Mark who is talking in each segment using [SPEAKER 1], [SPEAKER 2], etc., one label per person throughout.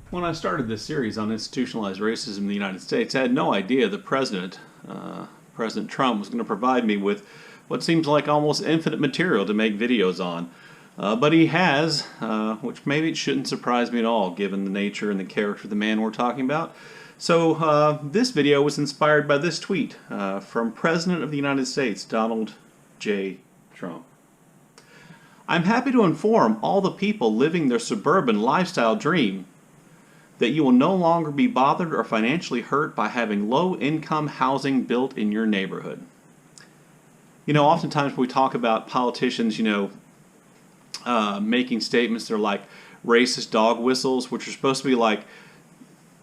[SPEAKER 1] When I started this series on institutionalized racism in the United States, I had no idea the President Trump, was going to provide me with what seems like almost infinite material to make videos on. But he has, which maybe it shouldn't surprise me at all, given the nature and the character of the man we're talking about. So this video was inspired by this tweet from President of the United States, Donald J. Trump. I'm happy to inform all the people living their suburban lifestyle dream that you will no longer be bothered or financially hurt by having low-income housing built in your neighborhood. You know, oftentimes we talk about politicians, making statements that are like racist dog whistles, which are supposed to be like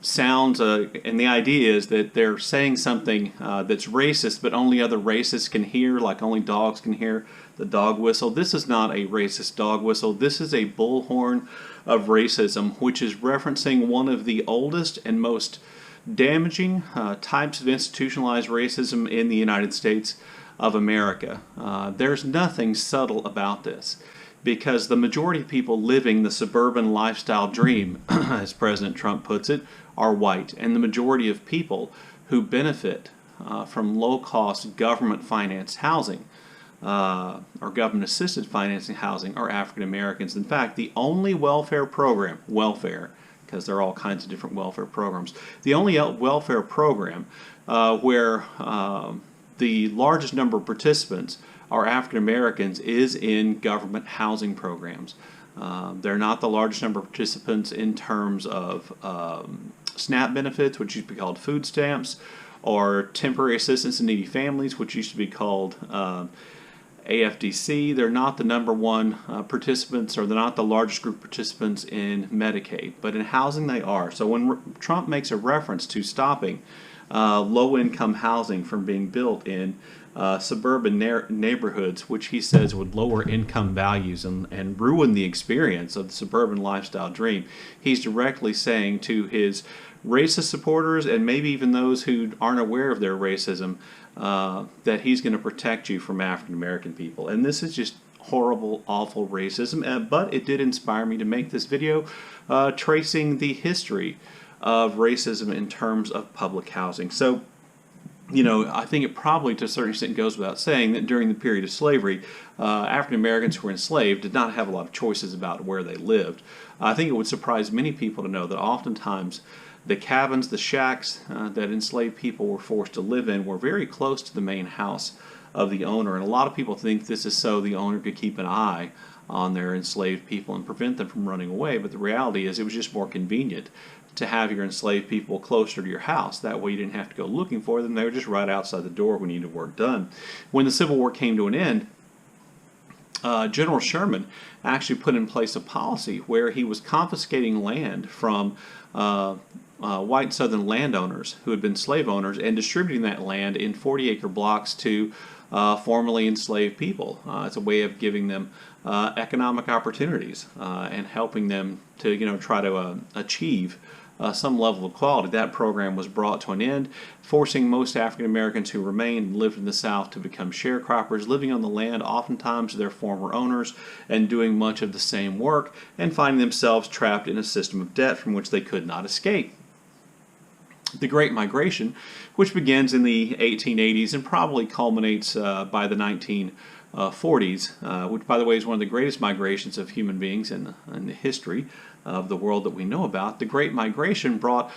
[SPEAKER 1] sounds, and the idea is that they're saying something that's racist, but only other racists can hear, like only dogs can hear the dog whistle. This is not a racist dog whistle. This is a bullhorn of racism, which is referencing one of the oldest and most damaging types of institutionalized racism in the United States of America. There's nothing subtle about this, because the majority of people living the suburban lifestyle dream, as President Trump puts it, are white. And the majority of people who benefit from low-cost government-financed housing or government-assisted financing housing are African Americans. In fact, the only welfare program, because there are all kinds of different welfare programs, the only welfare program where the largest number of participants are African Americans is in government housing programs. They're not the largest number of participants in terms of SNAP benefits, which used to be called food stamps, or temporary assistance to needy families, which used to be called AFDC. They're not the number one participants, or they're not the largest group of participants in Medicaid, but in housing they are. So when Trump makes a reference to stopping low-income housing from being built in suburban neighborhoods, which he says would lower income values and ruin the experience of the suburban lifestyle dream, he's directly saying to his racist supporters, and maybe even those who aren't aware of their racism, that he's going to protect you from African American people. And this is just horrible, awful racism, but it did inspire me to make this video tracing the history of racism in terms of public housing. So, I think it probably to a certain extent goes without saying that during the period of slavery, African Americans who were enslaved did not have a lot of choices about where they lived. I think it would surprise many people to know that oftentimes the cabins, the shacks that enslaved people were forced to live in were very close to the main house of the owner. And a lot of people think this is so the owner could keep an eye on their enslaved people and prevent them from running away. But the reality is it was just more convenient to have your enslaved people closer to your house. That way you didn't have to go looking for them. They were just right outside the door when you needed work done. When the Civil War came to an end, General Sherman actually put in place a policy where he was confiscating land from white Southern landowners who had been slave owners and distributing that land in 40-acre blocks to formerly enslaved people. It's a way of giving them economic opportunities and helping them to try to achieve some level of equality. That program was brought to an end, forcing most African Americans who remained and lived in the South to become sharecroppers, living on the land oftentimes of their former owners and doing much of the same work, and finding themselves trapped in a system of debt from which they could not escape. The Great Migration, which begins in the 1880s and probably culminates by the 1940s, which by the way is one of the greatest migrations of human beings in the history of the world that we know about. The Great Migration brought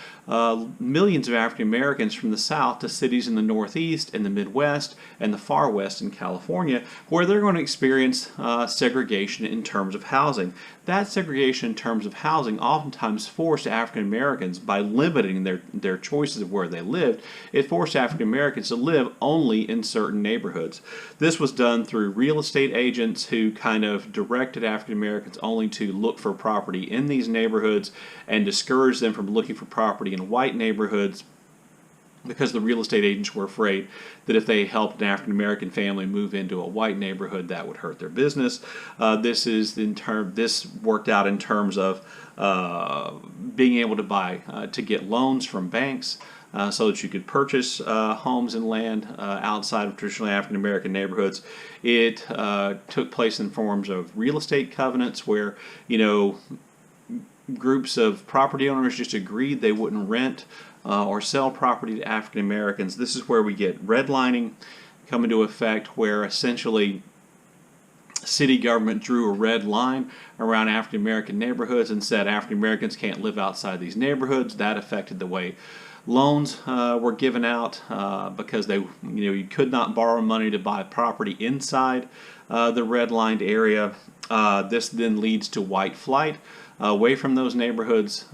[SPEAKER 1] millions of African Americans from the South to cities in the Northeast and the Midwest and the Far West in California, where they're going to experience segregation in terms of housing. That segregation in terms of housing oftentimes forced African Americans, by limiting their choices of where they lived, it forced African Americans to live only in certain neighborhoods. This was done through real estate agents who kind of directed African Americans only to look for property in these neighborhoods and discouraged them from looking for property in white neighborhoods, because the real estate agents were afraid that if they helped an African American family move into a white neighborhood, that would hurt their business. This worked out in terms of being able to get loans from banks so that you could purchase homes and land outside of traditionally African American neighborhoods. It took place in forms of real estate covenants where, groups of property owners just agreed they wouldn't rent or sell property to African Americans. This is where we get redlining come into effect, where essentially city government drew a red line around African American neighborhoods and said African Americans can't live outside these neighborhoods. That affected the way loans were given out because you could not borrow money to buy property inside the redlined area. This then leads to white flight away from those neighborhoods,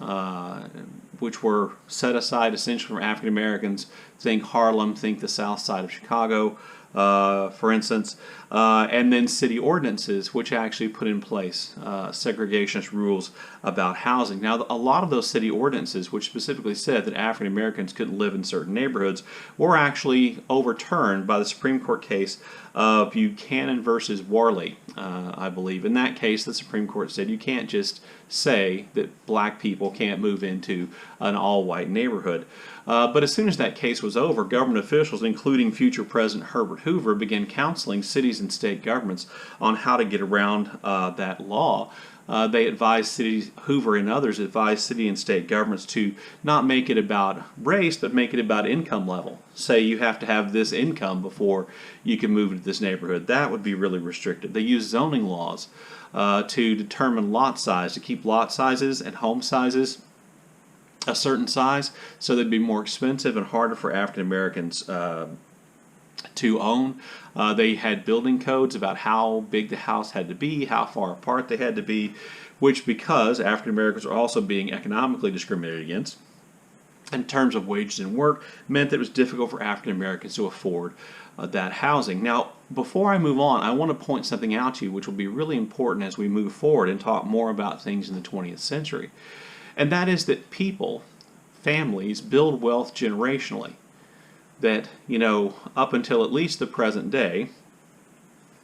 [SPEAKER 1] which were set aside essentially from African Americans. Think Harlem, think the south side of Chicago, for instance, and then city ordinances, which actually put in place segregationist rules about housing. Now, a lot of those city ordinances, which specifically said that African Americans couldn't live in certain neighborhoods, were actually overturned by the Supreme Court case of Buchanan versus Warley, I believe. In that case, the Supreme Court said you can't just say that black people can't move into an all-white neighborhood. But as soon as that case was over, government officials, including future President Herbert Hoover, began counseling cities and state governments on how to get around that law. Hoover and others advised city and state governments to not make it about race, but make it about income level. Say you have to have this income before you can move into this neighborhood. That would be really restrictive. They used zoning laws to determine lot size, to keep lot sizes and home sizes a certain size, so they'd be more expensive and harder for African Americans to own. They had building codes about how big the house had to be, how far apart they had to be, which, because African Americans are also being economically discriminated against in terms of wages and work, meant that it was difficult for African Americans to afford that housing. Now, before I move on, I want to point something out to you which will be really important as we move forward and talk more about things in the 20th century. And that is that people, families, build wealth generationally. That, up until at least the present day,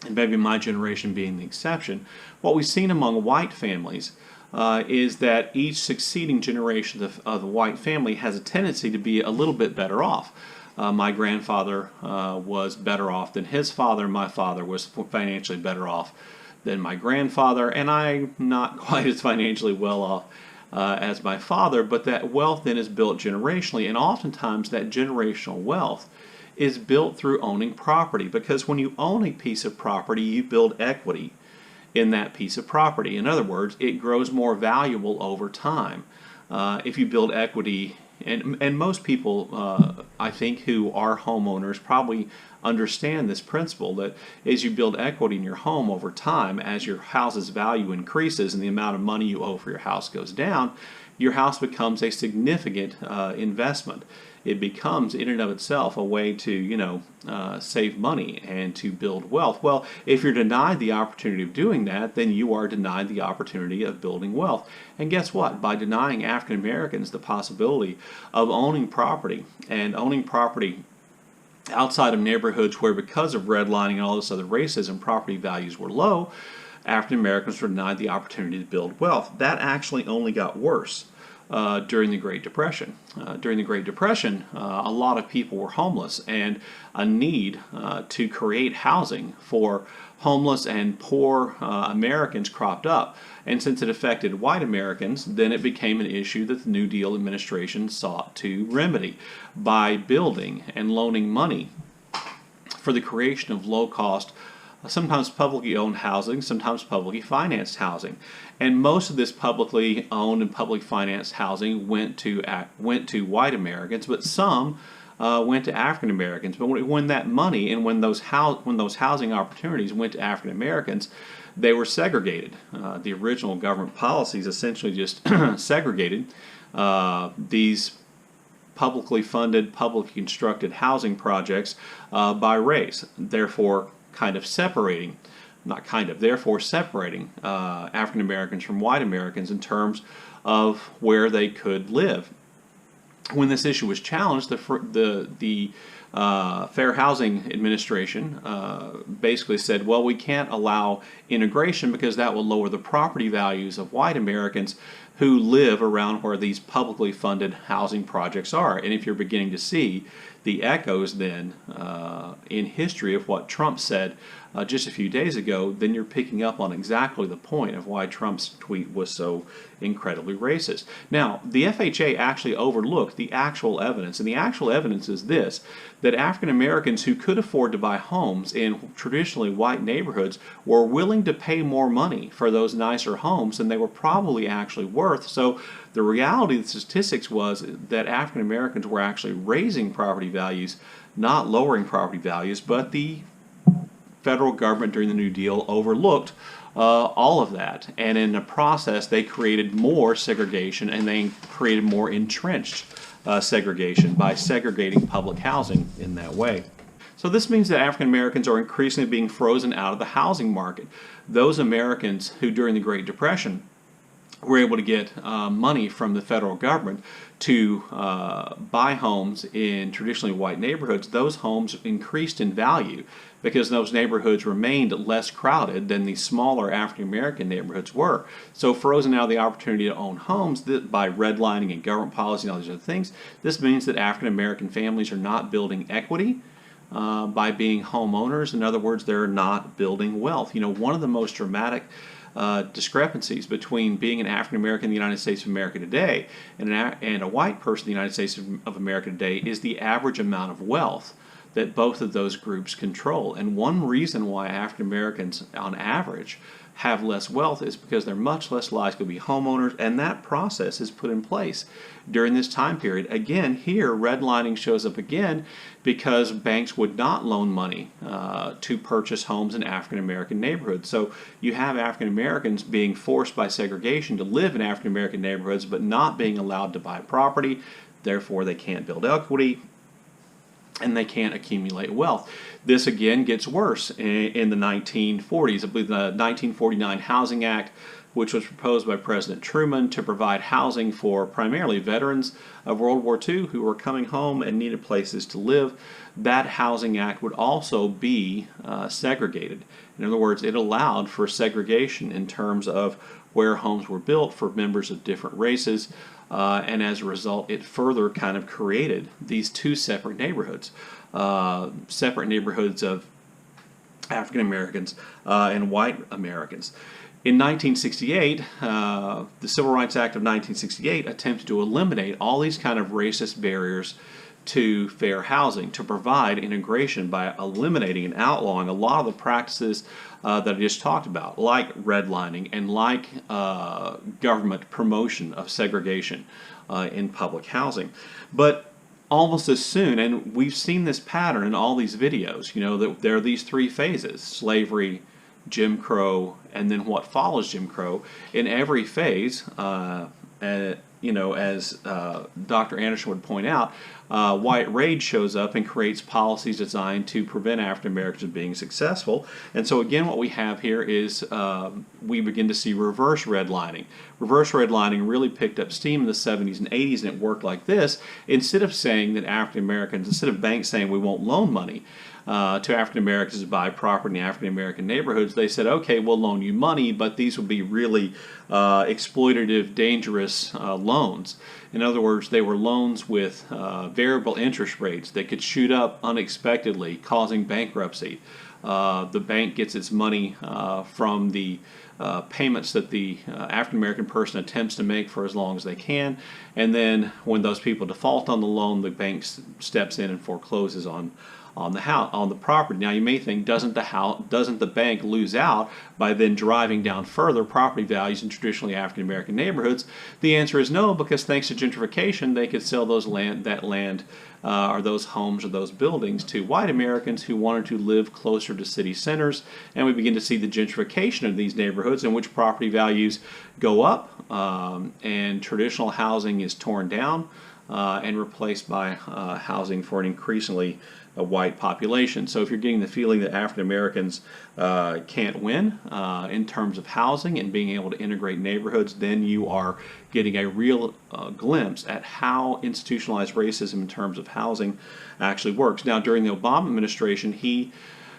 [SPEAKER 1] and maybe my generation being the exception, what we've seen among white families is that each succeeding generation of the white family has a tendency to be a little bit better off. My grandfather was better off than his father. My father was financially better off than my grandfather, and I'm not quite as financially well off as my father, but that wealth then is built generationally, and oftentimes that generational wealth is built through owning property, because when you own a piece of property, you build equity in that piece of property. In other words, it grows more valuable over time. If you build equity, and most people, I think, who are homeowners probably understand this principle, that as you build equity in your home over time, as your house's value increases and the amount of money you owe for your house goes down, your house becomes a significant investment. It becomes, in and of itself, a way to, save money and to build wealth. Well, if you're denied the opportunity of doing that, then you are denied the opportunity of building wealth. And guess what? By denying African Americans the possibility of owning property, and owning property outside of neighborhoods where, because of redlining and all this other racism, property values were low, African Americans were denied the opportunity to build wealth. That actually only got worse during the Great Depression. During the Great Depression, a lot of people were homeless, and a need to create housing for homeless and poor Americans cropped up. And since it affected white Americans, then it became an issue that the New Deal administration sought to remedy by building and loaning money for the creation of low-cost, sometimes publicly owned housing, sometimes publicly financed housing. And most of this publicly owned and publicly financed housing went to white Americans, but some went to African Americans. But when that money and when those housing opportunities went to African Americans, they were segregated. The original government policies essentially just segregated these publicly funded, publicly constructed housing projects by race, therefore separating African Americans from white Americans in terms of where they could live. When this issue was challenged, the Fair Housing Administration basically said, well, we can't allow integration because that will lower the property values of white Americans who live around where these publicly funded housing projects are. And if you're beginning to see the echoes then in history of what Trump said just a few days ago, then you're picking up on exactly the point of why Trump's tweet was so incredibly racist. Now, the FHA actually overlooked the actual evidence, and the actual evidence is this, that African Americans who could afford to buy homes in traditionally white neighborhoods were willing to pay more money for those nicer homes than they were probably actually worth. So the reality of the statistics was that African Americans were actually raising property values, not lowering property values, but the federal government during the New Deal overlooked all of that, and in the process they created more segregation, and they created more entrenched segregation by segregating public housing in that way. So this means that African Americans are increasingly being frozen out of the housing market. Those Americans who during the Great Depression were able to get money from the federal government to buy homes in traditionally white neighborhoods, those homes increased in value because those neighborhoods remained less crowded than the smaller African American neighborhoods were. So frozen out of the opportunity to own homes by redlining and government policy and all these other things, this means that African American families are not building equity by being homeowners. In other words, they're not building wealth. You know, one of the most dramatic discrepancies between being an African American in the United States of America today and a white person in the United States of America today is the average amount of wealth that both of those groups control. And one reason why African Americans on average have less wealth is because they're much less likely to be homeowners, and that process is put in place during this time period. Again, here redlining shows up again because banks would not loan money to purchase homes in African American neighborhoods. So you have African Americans being forced by segregation to live in African American neighborhoods but not being allowed to buy property. Therefore, they can't build equity and they can't accumulate wealth. This again gets worse in the 1940s. I believe the 1949 Housing Act, which was proposed by President Truman to provide housing for primarily veterans of World War II who were coming home and needed places to live. That Housing Act would also be segregated. In other words, it allowed for segregation in terms of where homes were built for members of different races, and as a result, it further kind of created these two separate neighborhoods of African Americans and white Americans. In 1968, the Civil Rights Act of 1968 attempted to eliminate all these kind of racist barriers to fair housing, to provide integration by eliminating and outlawing a lot of the practices that I just talked about, like redlining and like government promotion of segregation in public housing. But almost as soon, and we've seen this pattern in all these videos, you know, that there are these three phases: slavery, Jim Crow, and then what follows Jim Crow. In every phase, you know, as Dr. Anderson would point out, white rage shows up and creates policies designed to prevent African Americans from being successful. And so again, what we have here is we begin to see reverse redlining. Reverse redlining really picked up steam in the 70s and 80s, and it worked like this. Instead of saying that African Americans, instead of banks saying we won't loan money to African Americans to buy property in African American neighborhoods, they said, okay, we'll loan you money, but these will be really exploitative, dangerous loans. In other words, they were loans with variable interest rates that could shoot up unexpectedly, causing bankruptcy. The bank gets its money from the payments that the African American person attempts to make for as long as they can, and then when those people default on the loan, the bank steps in and forecloses on the property. Now you may think, doesn't the bank lose out by then driving down further property values in traditionally African American neighborhoods? The answer is no, because thanks to gentrification, they could sell that land or those homes or those buildings to white Americans who wanted to live closer to city centers, and we begin to see the gentrification of these neighborhoods in which property values go up and traditional housing is torn down and replaced by housing for an increasingly white population. So if you're getting the feeling that African Americans can't win in terms of housing and being able to integrate neighborhoods, then you are getting a real glimpse at how institutionalized racism in terms of housing actually works. Now, during the Obama administration, he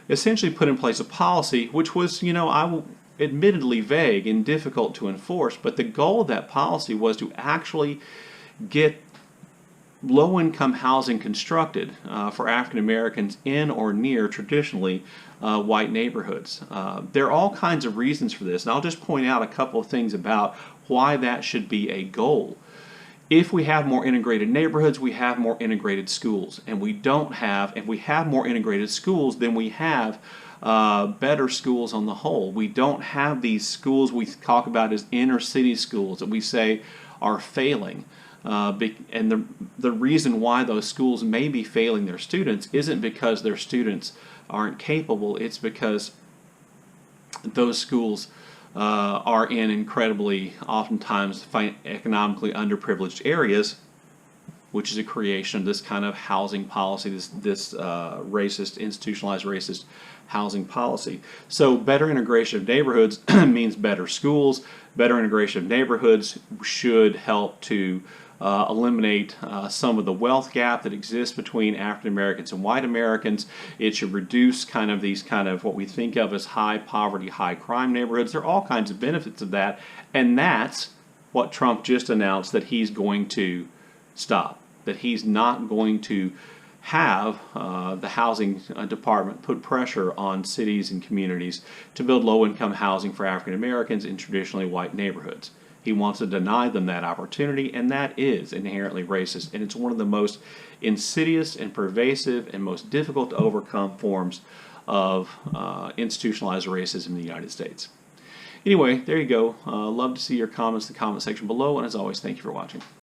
[SPEAKER 1] essentially put in place a policy which was, you know, admittedly vague and difficult to enforce, but the goal of that policy was to actually get low-income housing constructed for African Americans in or near traditionally white neighborhoods. There are all kinds of reasons for this, and I'll just point out a couple of things about why that should be a goal. If we have more integrated neighborhoods, we have more integrated schools, and we don't have, if we have more integrated schools, then we have better schools on the whole. We don't have these schools we talk about as inner city schools that we say are failing. And the reason why those schools may be failing their students isn't because their students aren't capable, it's because those schools are in incredibly, oftentimes, economically underprivileged areas, which is a creation of this kind of housing policy, this racist, institutionalized racist housing policy. So better integration of neighborhoods means better schools. Better integration of neighborhoods should help to eliminate some of the wealth gap that exists between African Americans and white Americans. It should reduce these what we think of as high poverty, high crime neighborhoods. There are all kinds of benefits of that, and that's what Trump just announced that he's going to stop. That he's not going to have the housing department put pressure on cities and communities to build low-income housing for African Americans in traditionally white neighborhoods. He wants to deny them that opportunity, and that is inherently racist, and it's one of the most insidious and pervasive and most difficult to overcome forms of institutionalized racism in the United States. Anyway, there you go. Love to see your comments in the comment section below, and as always, thank you for watching.